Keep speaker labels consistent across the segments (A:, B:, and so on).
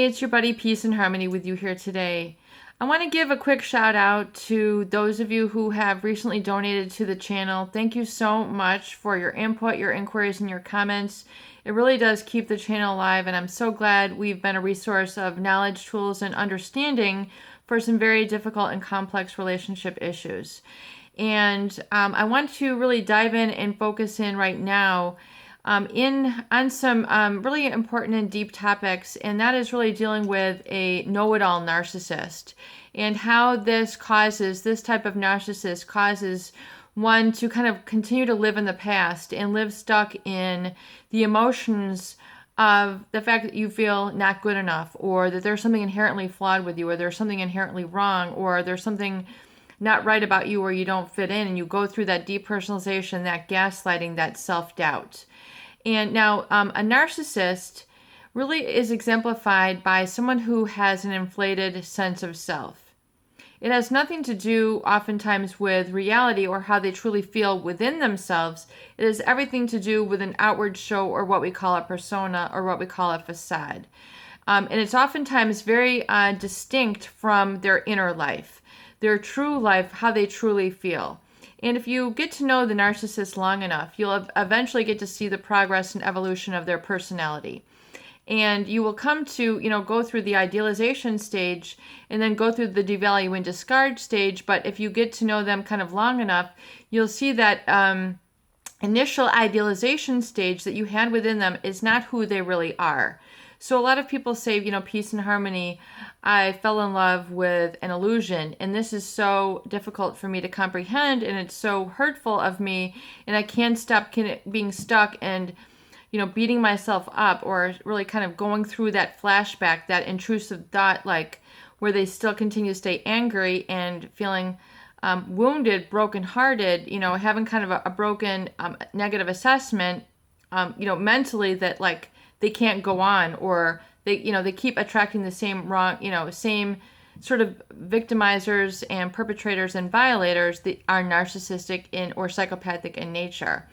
A: Hey, it's your buddy Peace and Harmony with you here today. I want to give a quick shout out to those of you who have recently donated to the channel. Thank you so much for your input, your inquiries, and your comments. It really does keep the channel alive, and I'm so glad we've been a resource of knowledge, tools, and understanding for some very difficult and complex relationship issues. And I want to really dive in and focus in right now on some really important and deep topics, and that is really dealing with a know-it-all narcissist and how this type of narcissist causes one to kind of continue to live in the past and live stuck in the emotions of the fact that you feel not good enough, or that there's something inherently flawed with you, or there's something inherently wrong, or there's something not right about you, or you don't fit in, and you go through that depersonalization, that gaslighting, that self-doubt. And now a narcissist really is exemplified by someone who has an inflated sense of self. It has nothing to do oftentimes with reality or how they truly feel within themselves. It has everything to do with an outward show, or what we call a persona, or what we call a facade. And it's oftentimes very distinct from their inner life, their true life, how they truly feel. And if you get to know the narcissist long enough, you'll eventually get to see the progress and evolution of their personality. And you will come to, go through the idealization stage and then go through the devalue and discard stage. But if you get to know them kind of long enough, you'll see that initial idealization stage that you had within them is not who they really are. So a lot of people say, Peace and Harmony, I fell in love with an illusion, and this is so difficult for me to comprehend, and it's so hurtful of me, and I can't stop being stuck and, beating myself up, or really kind of going through that flashback, that intrusive thought, like where they still continue to stay angry and feeling wounded, brokenhearted, having kind of a broken negative assessment, mentally, that like they can't go on, or they keep attracting the same same sort of victimizers and perpetrators and violators that are narcissistic or psychopathic in nature.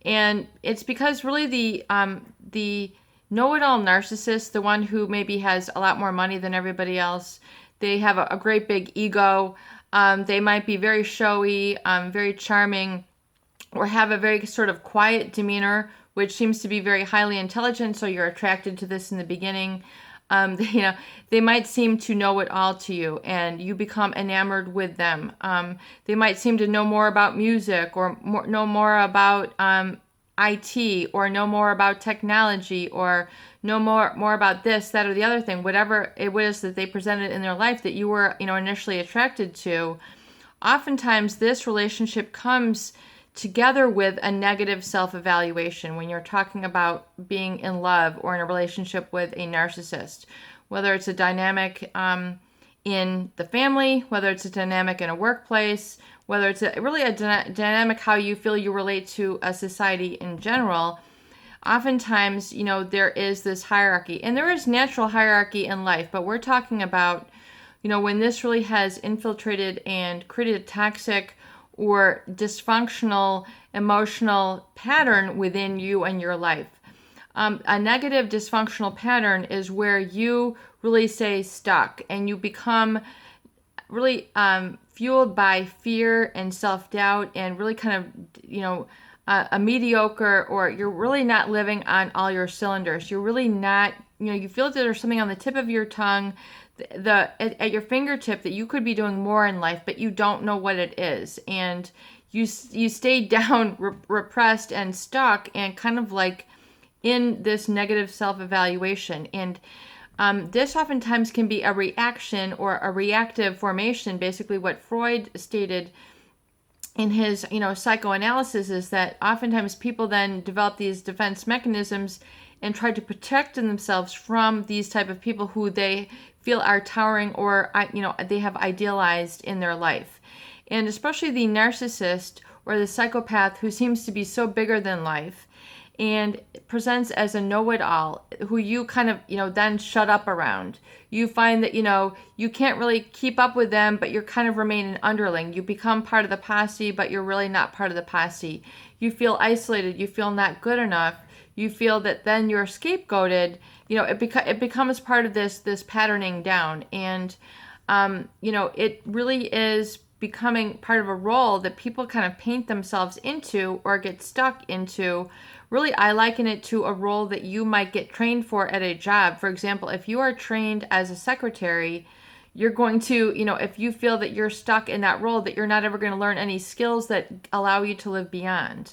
A: And it's because really the know-it-all narcissist, the one who maybe has a lot more money than everybody else, they have a great big ego, they might be very showy, very charming, or have a very sort of quiet demeanor, which seems to be very highly intelligent, so you're attracted to this in the beginning. They might seem to know it all to you, and you become enamored with them. They might seem to know more about music, or know more about IT, or know more about technology, or know more about this, that, or the other thing, whatever it was that they presented in their life that you were, initially attracted to. Oftentimes, this relationship comes together with a negative self-evaluation when you're talking about being in love or in a relationship with a narcissist, whether it's a dynamic in the family, whether it's a dynamic in a workplace, whether it's really a dynamic how you feel you relate to a society in general. Oftentimes, there is this hierarchy, and there is natural hierarchy in life, but we're talking about, when this really has infiltrated and created a toxic or dysfunctional emotional pattern within you and your life. A negative dysfunctional pattern is where you really stay stuck, and you become really fueled by fear and self-doubt, and really kind of, a mediocre, or you're really not living on all your cylinders. You're really not, you feel that there's something on the tip of your tongue, at your fingertip, that you could be doing more in life, but you don't know what it is, and you stay down, repressed and stuck, and kind of like in this negative self-evaluation. And this oftentimes can be a reaction or a reactive formation. Basically, what Freud stated in his psychoanalysis is that oftentimes people then develop these defense mechanisms and try to protect themselves from these type of people who they feel are towering, or they have idealized in their life. And especially the narcissist or the psychopath who seems to be so bigger than life and presents as a know-it-all, who you kind of, then shut up around. You find that, you can't really keep up with them, but you're kind of remain an underling. You become part of the posse, but you're really not part of the posse. You feel isolated. You feel not good enough. you feel that then you're scapegoated, it becomes part of this patterning down. And, it really is becoming part of a role that people kind of paint themselves into or get stuck into. Really, I liken it to a role that you might get trained for at a job. For example, if you are trained as a secretary, you're going to, if you feel that you're stuck in that role, that you're not ever going to learn any skills that allow you to live beyond.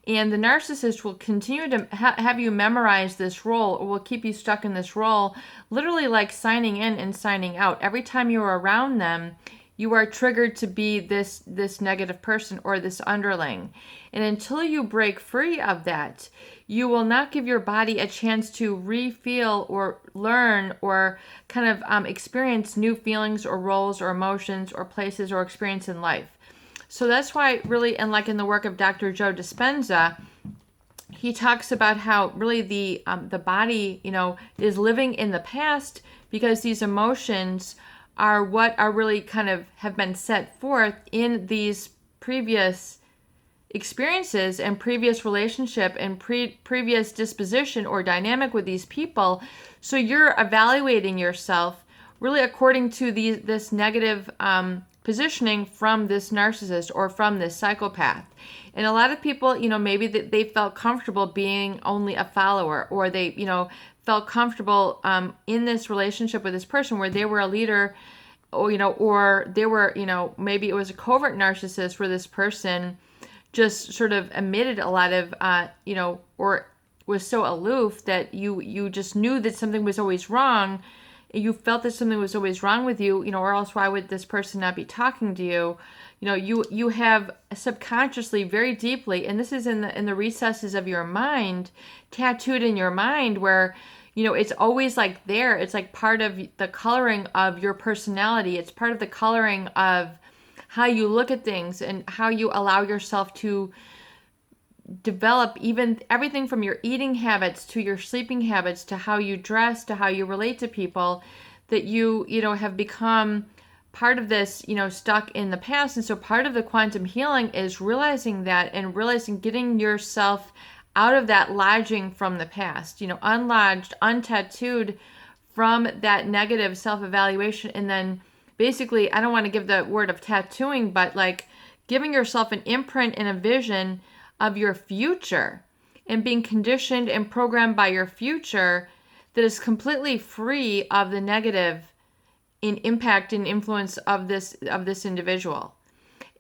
A: And the narcissist will continue to have you memorize this role, or will keep you stuck in this role, literally like signing in and signing out. Every time you're around them, you are triggered to be this negative person or this underling. And until you break free of that, you will not give your body a chance to re-feel or learn or kind of experience new feelings or roles or emotions or places or experience in life. So that's why really, and like in the work of Dr. Joe Dispenza, he talks about how really the body, is living in the past, because these emotions are what are really kind of have been set forth in these previous experiences and previous relationship and previous disposition or dynamic with these people. So you're evaluating yourself really according to this negative positioning from this narcissist or from this psychopath. And a lot of people, maybe they felt comfortable being only a follower, or they, felt comfortable in this relationship with this person where they were a leader, or they were, maybe it was a covert narcissist where this person just sort of emitted a lot of, or was so aloof that you just knew that something was always wrong. You felt that something was always wrong with you, or else why would this person not be talking to you? You have subconsciously, very deeply, and this is in the recesses of your mind, tattooed in your mind, where it's always like there. It's like part of the coloring of your personality. It's part of the coloring of how you look at things and how you allow yourself to develop even everything from your eating habits to your sleeping habits to how you dress to how you relate to people, that you have become part of this, stuck in the past. And so part of the quantum healing is realizing that, and realizing getting yourself out of that lodging from the past, unlodged, untattooed from that negative self-evaluation. And then basically, I don't want to give the word of tattooing, but like giving yourself an imprint and a vision of your future, and being conditioned and programmed by your future that is completely free of the negative in impact and influence of this individual.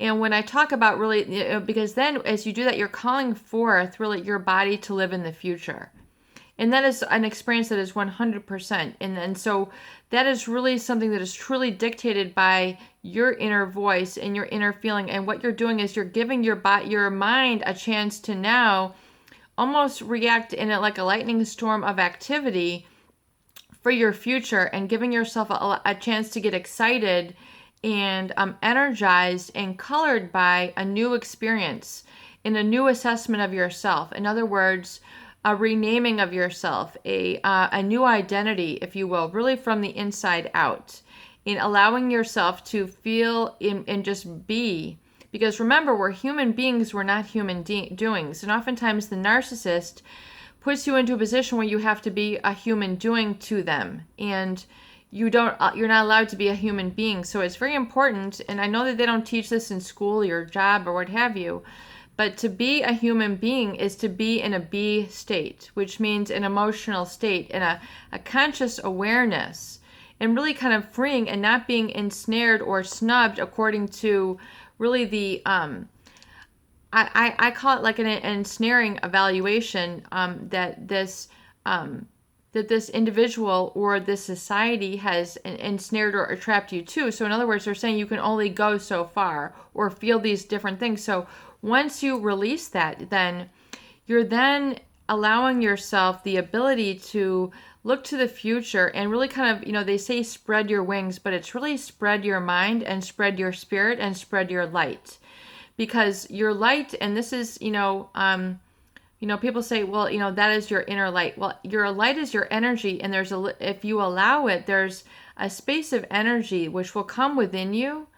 A: And when I talk about really, because then as you do that, you're calling forth really your body to live in the future. And that is an experience that is 100%. And so that is really something that is truly dictated by your inner voice and your inner feeling. And what you're doing is you're giving your mind a chance to now almost react in it like a lightning storm of activity for your future, and giving yourself a chance to get excited and energized and colored by a new experience and a new assessment of yourself. In other words, a renaming of yourself, a new identity, if you will, really from the inside out, in allowing yourself to feel and just be. Because remember, we're human beings, we're not human doings. And oftentimes the narcissist puts you into a position where you have to be a human doing to them, and you're not allowed to be a human being. So it's very important, and I know that they don't teach this in school or your job or what have you, but to be a human being is to be in a be state, which means an emotional state and a conscious awareness, and really kind of freeing and not being ensnared or snubbed according to really the I call it like an ensnaring evaluation that this individual or this society has ensnared or trapped you to. So in other words, they're saying you can only go so far or feel these different things. So once you release that, then you're then allowing yourself the ability to look to the future and really kind of, they say spread your wings, but it's really spread your mind and spread your spirit and spread your light. Because your light, and this is, people say, well, that is your inner light. Well, your light is your energy, and if you allow it, there's a space of energy which will come within you,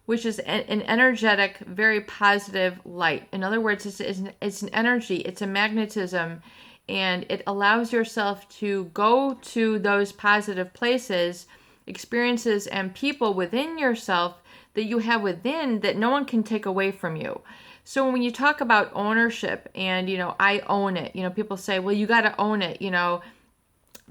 A: which is an energetic, very positive light. In other words, it's an energy, it's a magnetism, and it allows yourself to go to those positive places, experiences, and people within yourself that you have within that no one can take away from you. So when you talk about ownership and, I own it, people say, well, you got to own it,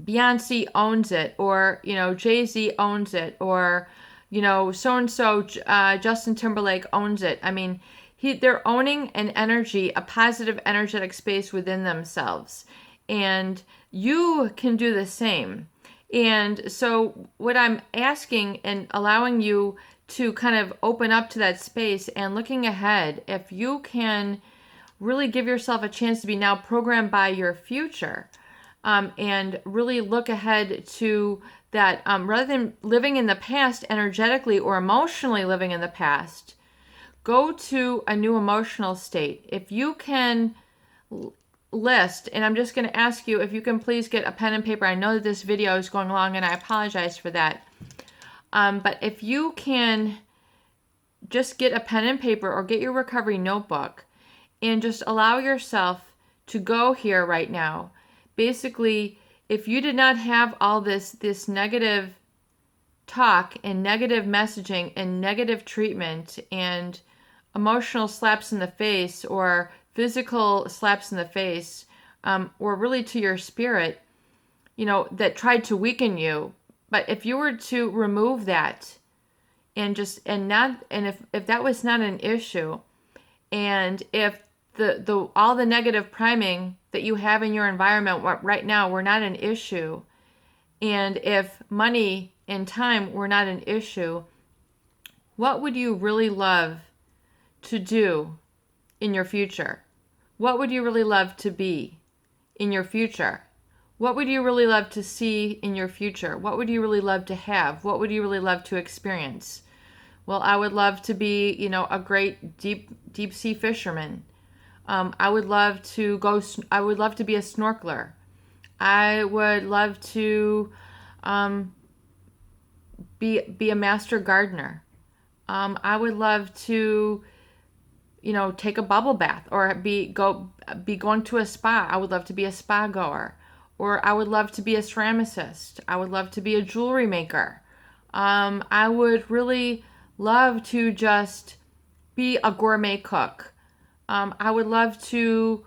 A: Beyonce owns it, or, Jay-Z owns it, or, so-and-so, Justin Timberlake owns it. I mean, they're owning an energy, a positive energetic space within themselves. And you can do the same. And so what I'm asking and allowing you to kind of open up to that space and looking ahead, if you can really give yourself a chance to be now programmed by your future, and really look ahead to that, rather than living in the past energetically or emotionally living in the past, go to a new emotional state. If you can list, and I'm just going to ask you if you can please get a pen and paper. I know that this video is going long and I apologize for that. But if you can just get a pen and paper or get your recovery notebook and just allow yourself to go here right now. Basically, if you did not have all this negative talk and negative messaging and negative treatment and emotional slaps in the face or physical slaps in the face, or really to your spirit, that tried to weaken you. But if you were to remove that and if that was not an issue, and if all the negative priming that you have in your environment right now were not an issue, and if money and time were not an issue, what would you really love to do in your future? What would you really love to be in your future? What would you really love to see in your future? What would you really love to have? What would you really love to experience? Well, I would love to be, a great deep sea fisherman. I would love to be a snorkeler. I would love to be a master gardener. I would love to, take a bubble bath or be going to a spa. I would love to be a spa goer, or I would love to be a ceramicist. I would love to be a jewelry maker. I would really love to just be a gourmet cook. I would love to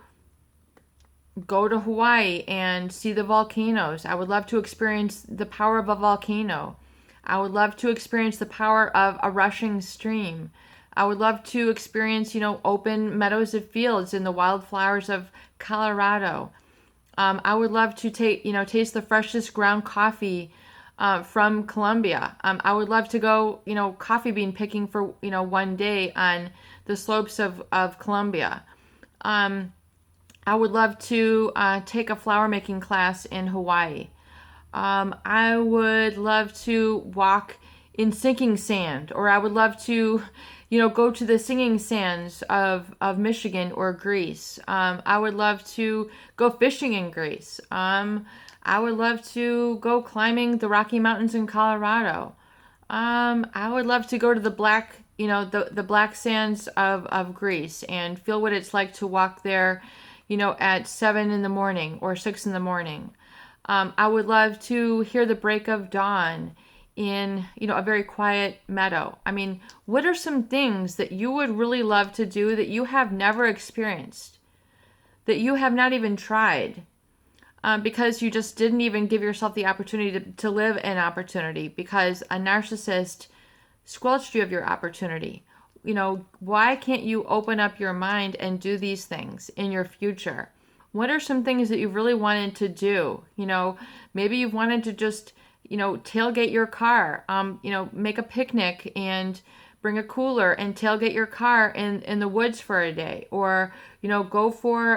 A: go to Hawaii and see the volcanoes. I would love to experience the power of a volcano. I would love to experience the power of a rushing stream. I would love to experience, open meadows of fields in the wildflowers of Colorado. I would love to taste the freshest ground coffee from Colombia. I would love to go, coffee bean picking for, one day on the slopes of Colombia. I would love to take a flower making class in Hawaii. I would love to walk in sinking sand, or I would love to, go to the singing sands of Michigan or Greece. I would love to go fishing in Greece. I would love to go climbing the Rocky Mountains in Colorado. I would love to go to the black, the black sands of Greece and feel what it's like to walk there, at 7 a.m. or 6 a.m. I would love to hear the break of dawn in, a very quiet meadow. I mean, what are some things that you would really love to do that you have never experienced, that you have not even tried, because you just didn't even give yourself the opportunity to live an opportunity because a narcissist squelched you of your opportunity? Why can't you open up your mind and do these things in your future? What are some things that you really wanted to do? Maybe you've wanted to just, tailgate your car, make a picnic and bring a cooler and tailgate your car in the woods for a day, or, go for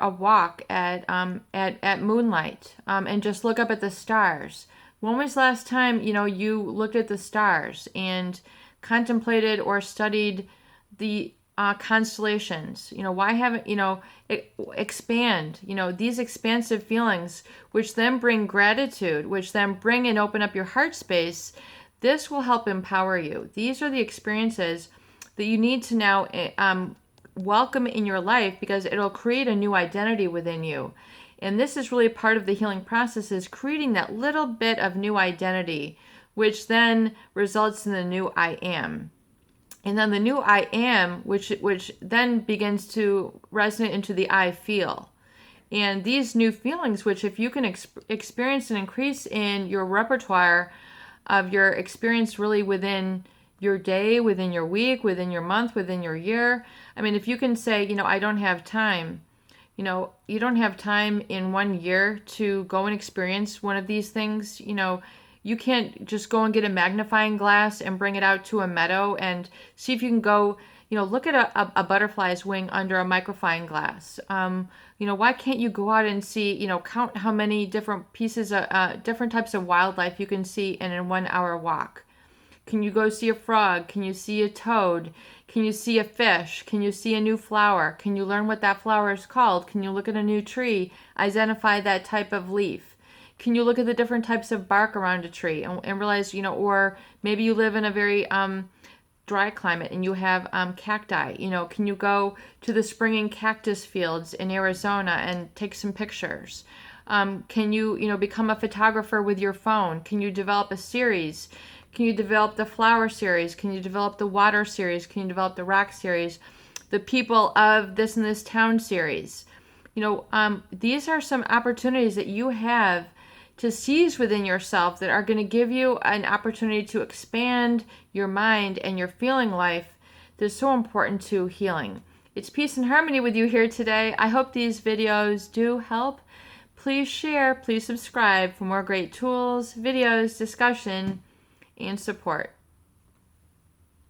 A: a walk at moonlight, and just look up at the stars. When was the last time, you looked at the stars and contemplated or studied the constellations? Why haven't, expand, these expansive feelings, which then bring gratitude, which then bring and open up your heart space. This will help empower you. These are the experiences that you need to now welcome in your life because it'll create a new identity within you. And this is really part of the healing process, is creating that little bit of new identity, which then results in the new I am. And then the new I am, which then begins to resonate into the I feel. And these new feelings, which if you can experience and increase in your repertoire of your experience really within your day, within your week, within your month, within your year. I mean, if you can say, I don't have time, you don't have time in 1 year to go and experience one of these things. You can't just go and get a magnifying glass and bring it out to a meadow and see if you can go, look at a butterfly's wing under a magnifying glass. Why can't you go out and see, count how many different pieces, different types of wildlife you can see in a 1 hour walk? Can you go see a frog? Can you see a toad? Can you see a fish? Can you see a new flower? Can you learn what that flower is called? Can you look at a new tree, identify that type of leaf? Can you look at the different types of bark around a tree and realize, or maybe you live in a very dry climate and you have cacti. Can you go to the springing cactus fields in Arizona and take some pictures? Can you, become a photographer with your phone? Can you develop a series? Can you develop the flower series? Can you develop the water series? Can you develop the rock series? The people of this and this town series? These are some opportunities that you have to seize within yourself that are going to give you an opportunity to expand your mind and your feeling life that's so important to healing. It's peace and harmony with you here today. I hope these videos do help. Please share, please subscribe for more great tools, videos, discussion, and support.